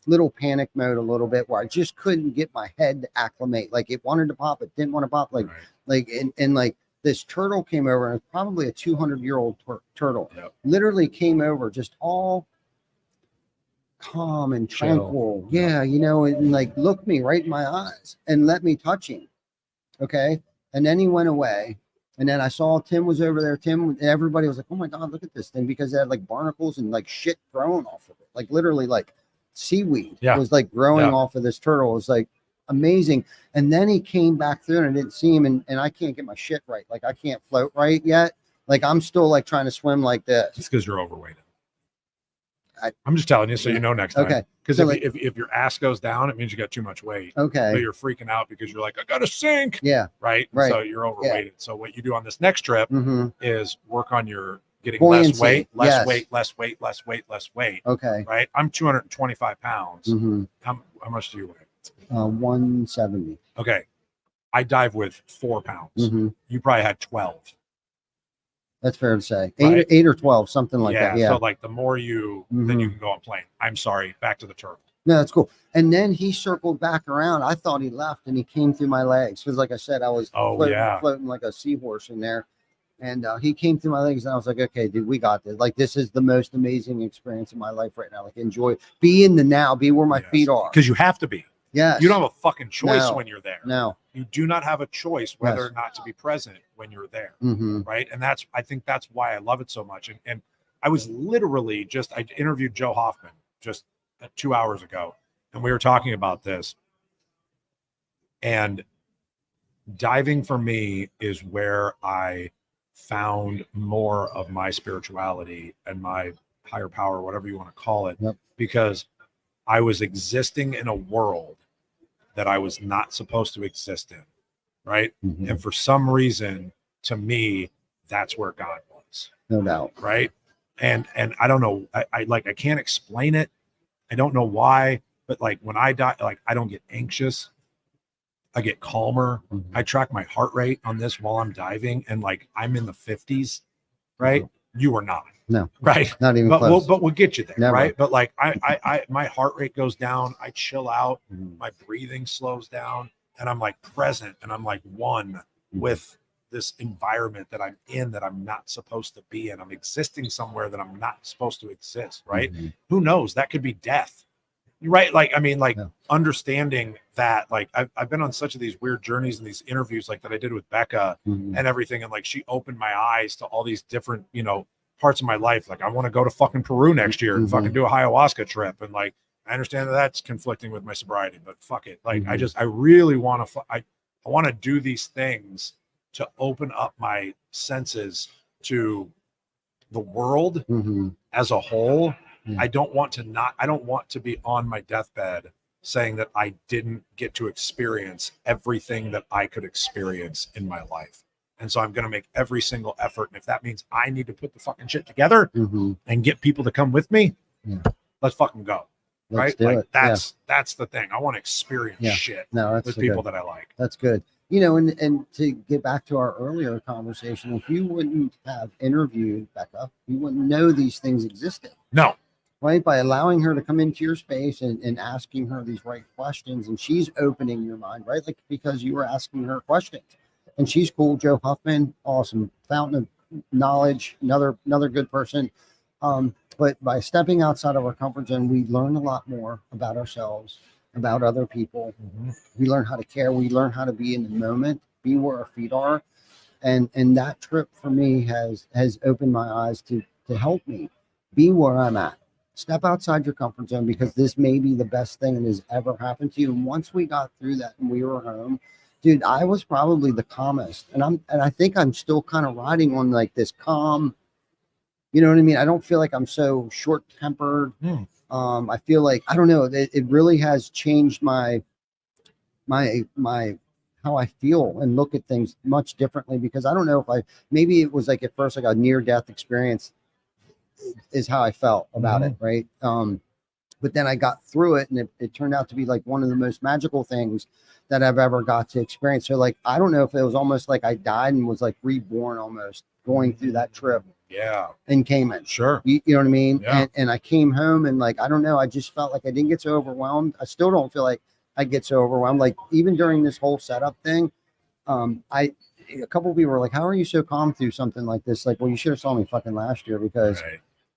little panic mode a little bit where I just couldn't get my head to acclimate. Like it wanted to pop, it didn't want to pop. Like this turtle came over, and it's probably a 200-year-old turtle. Yep. Literally came over, just all calm and tranquil. Yeah, and like looked me right in my eyes and let me touch him. Okay. And then he went away. And then I saw Tim was over there. Tim, everybody was like, oh my God, look at this thing, because it had like barnacles and like shit growing off of it. Like literally like seaweed was like growing off of this turtle. It was like amazing. And then he came back through and I didn't see him. And I can't get my shit right. Like I can't float right yet. Like I'm still like trying to swim like this. It's because you're overweighted. I'm just telling you so you know next time. Okay. Because so if your ass goes down, it means you got too much weight. Okay. So you're freaking out because you're like, I gotta sink. Yeah. Right. So you're overweighted. Yeah. So what you do on this next trip is work on your getting buoyancy. less weight. Okay. Right. I'm 225 pounds. How much do you weigh? 170. Okay. I dive with 4 pounds. You probably had 12. That's fair to say. Eight or 12, something like that. Yeah. So like the more then you can go on plane. I'm sorry. Back to the turtle. No, that's cool. And then he circled back around. I thought he left and he came through my legs. Because like I said, I was floating like a seahorse in there. And he came through my legs and I was like, okay, dude, we got this. Like, this is the most amazing experience in my life right now. Like, enjoy, be in the now, be where my feet are. Because you have to be. Yes. You don't have a fucking choice when you're there. No. You do not have a choice whether or not to be present when you're there. Right. And I think that's why I love it so much. And I was literally I interviewed Joe Hoffman just 2 hours ago, and we were talking about this. And diving for me is where I found more of my spirituality and my higher power, whatever you want to call it, because I was existing in a world that I was not supposed to exist in, right? And for some reason, to me, that's where God was. No doubt. Right? And I don't know, I can't explain it. I don't know why, but like when I die, like I don't get anxious. I get calmer. I track my heart rate on this while I'm diving, and like I'm in the 50s, right? You are not. No, right? not even But close. we'll get you there, Never. right? But like I my heart rate goes down, I chill out, my breathing slows down, and I'm like present and I'm like one with this environment that I'm in that I'm not supposed to be in. I'm existing somewhere that I'm not supposed to exist, right? Who knows? That could be death. Right. Like, I mean, like understanding that, like I've been on such of these weird journeys and these interviews like that I did with Becca and everything. And like, she opened my eyes to all these different, you know, parts of my life. Like I want to go to fucking Peru next year and fucking do a ayahuasca trip. And like, I understand that that's conflicting with my sobriety, but fuck it. Like, I really want to, I want to do these things to open up my senses to the world as a whole. I don't want to be on my deathbed saying that I didn't get to experience everything that I could experience in my life. And so I'm going to make every single effort. And if that means I need to put the fucking shit together and get people to come with me, let's fucking go. Let's right? Like that's the thing. I want to experience shit with people that I like. That's good. You know, and to get back to our earlier conversation, if you wouldn't have interviewed Becca, you wouldn't know these things existed. No. Right, by allowing her to come into your space and asking her these right questions, and she's opening your mind, right? Like because you were asking her questions, and she's cool. Joe Huffman, awesome fountain of knowledge, another good person. But by stepping outside of our comfort zone, we learn a lot more about ourselves, about other people. We learn how to care. We learn how to be in the moment, be where our feet are, and that trip for me has opened my eyes to help me be where I'm at. Step outside your comfort zone, because this may be the best thing that has ever happened to you. And once we got through that and we were home, dude, I was probably the calmest. And I think I'm still kind of riding on like this calm, you know what I mean? I don't feel like I'm so short tempered. I feel like, I don't know, it really has changed my how I feel and look at things much differently, because I don't know if maybe it was like at first like a near death experience is how I felt about it, right? But then I got through it, and it turned out to be like one of the most magical things that I've ever got to experience. So like, I don't know if it was almost like I died and was like reborn almost going through that trip. In Cayman. Sure. You know what I mean? Yeah. And I came home and like, I don't know, I just felt like I didn't get so overwhelmed. I still don't feel like I get so overwhelmed. Like even during this whole setup thing, a couple of people were like, how are you so calm through something like this? Like, well, you should have saw me fucking last year, because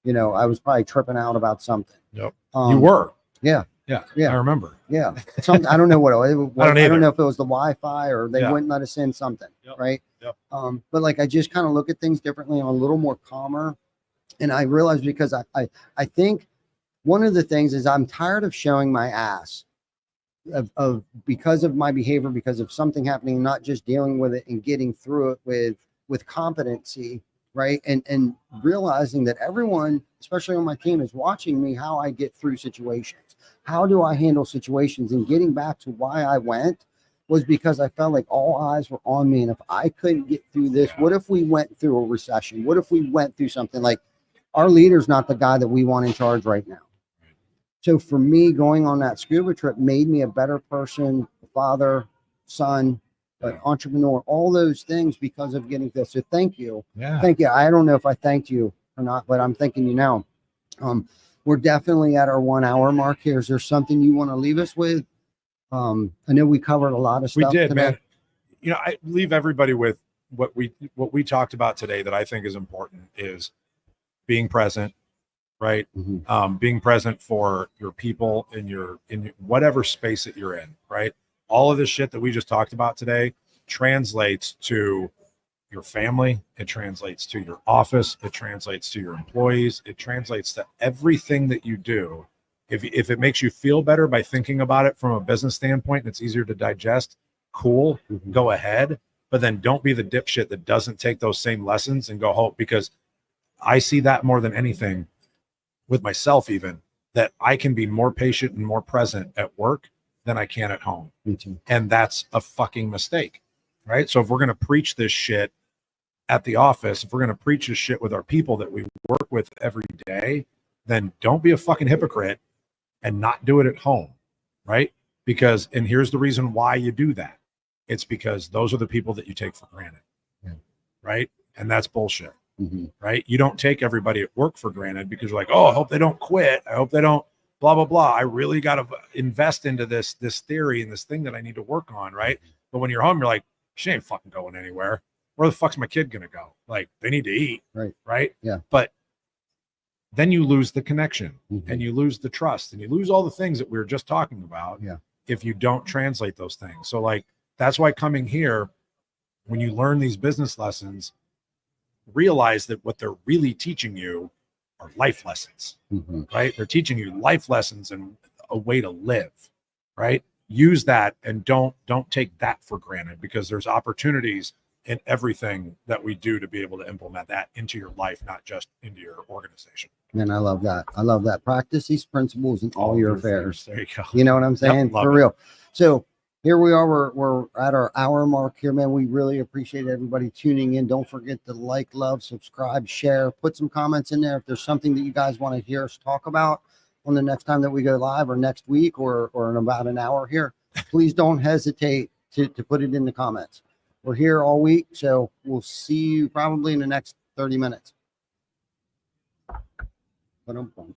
you know, I was probably tripping out about something. Yep. You were. Yeah. I remember. Yeah. Something, I don't know what it was. I don't know if it was the Wi-Fi or they wouldn't let us in, something. Right. Yep. But like, I just kind of look at things differently. I'm a little more calmer. And I realized, because I think one of the things is I'm tired of showing my ass of because of my behavior, because of something happening, not just dealing with it and getting through it with competency. Right. And realizing that everyone, especially on my team, is watching me, how I get through situations. How do I handle situations? And getting back to why I went was because I felt like all eyes were on me. And if I couldn't get through this, what if we went through a recession? What if we went through something like our leader's not the guy that we want in charge right now? So for me, going on that scuba trip made me a better person, father, son, entrepreneur, all those things, because of getting this. So thank you. Thank you. I don't know if I thanked you or not, but I'm thanking you now. We're definitely at our 1 hour mark here. Is there something you want to leave us with? I know we covered a lot of stuff. We did, today. man. You know, I leave everybody with what we talked about today that I think is important is being present, right? Being present for your people in whatever space that you're in, right? All of this shit that we just talked about today translates to your family. It translates to your office. It translates to your employees. It translates to everything that you do. If it makes you feel better by thinking about it from a business standpoint and it's easier to digest, cool, go ahead. But then don't be the dipshit that doesn't take those same lessons and go home, because I see that more than anything with myself, even, that I can be more patient and more present at work than I can at home. Me too. And that's a fucking mistake, right? So if we're going to preach this shit at the office, if we're going to preach this shit with our people that we work with every day, then don't be a fucking hypocrite and not do it at home. right? Because, and here's the reason why you do that. It's because those are the people that you take for granted, right? And that's bullshit, right? You don't take everybody at work for granted because you're like, oh, I hope they don't quit. I hope they don't blah, blah, blah. I really got to invest into this theory and this thing that I need to work on, right? But when you're home, you're like, she ain't fucking going anywhere. Where the fuck's my kid going to go? Like, they need to eat, right? Yeah. But then you lose the connection and you lose the trust and you lose all the things that we were just talking about if you don't translate those things. So like, that's why coming here, when you learn these business lessons, realize that what they're really teaching you are life lessons, right? They're teaching you life lessons and a way to live, right? Use that and don't take that for granted, because there's opportunities in everything that we do to be able to implement that into your life, not just into your organization. And I love that. I love that. Practice these principles in all your affairs. There you go. You know what I'm saying? Yep, for real. So here we are. We're at our hour mark here, man. We really appreciate everybody tuning in. Don't forget to like, love, subscribe, share, put some comments in there if there's something that you guys want to hear us talk about on the next time that we go live, or next week, or in about an hour here. Please don't hesitate to put it in the comments. We're here all week, so we'll see you probably in the next 30 minutes. Ba-dum-bum.